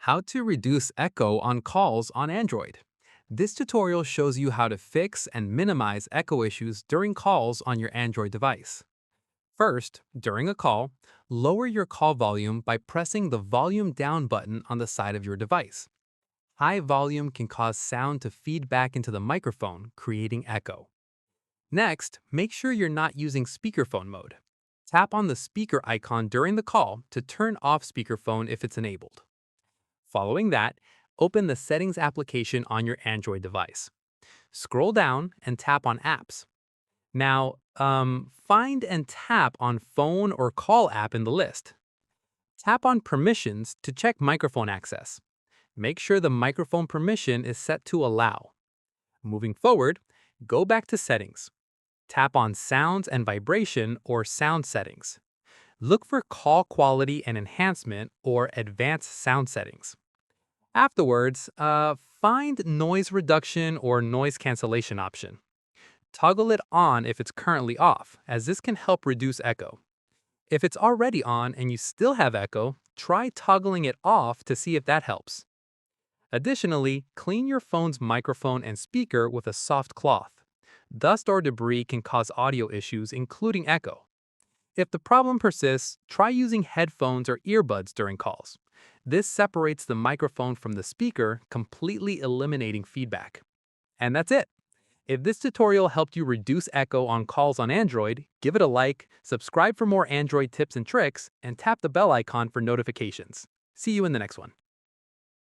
How to reduce echo on calls on Android. This tutorial shows you how to fix and minimize echo issues during calls on your Android device. First, during a call, lower your call volume by pressing the volume down button on the side of your device. High volume can cause sound to feed back into the microphone, creating echo. Next, make sure you're not using speakerphone mode. Tap on the speaker icon during the call to turn off speakerphone if it's enabled. Following that, open the Settings application on your Android device. Scroll down and tap on Apps. Now, find and tap on Phone or Call app in the list. Tap on Permissions to check microphone access. Make sure the microphone permission is set to Allow. Moving forward, go back to Settings. Tap on Sounds and Vibration or Sound Settings. Look for Call Quality and Enhancement or Advanced Sound Settings. Afterwards, find Noise Reduction or Noise Cancellation option. Toggle it on if it's currently off, as this can help reduce echo. If it's already on and you still have echo, try toggling it off to see if that helps. Additionally, clean your phone's microphone and speaker with a soft cloth. Dust or debris can cause audio issues, including echo. If the problem persists, try using headphones or earbuds during calls. This separates the microphone from the speaker, completely eliminating feedback. And that's it. If this tutorial helped you reduce echo on calls on Android, give it a like, subscribe for more Android tips and tricks, and tap the bell icon for notifications. See you in the next one.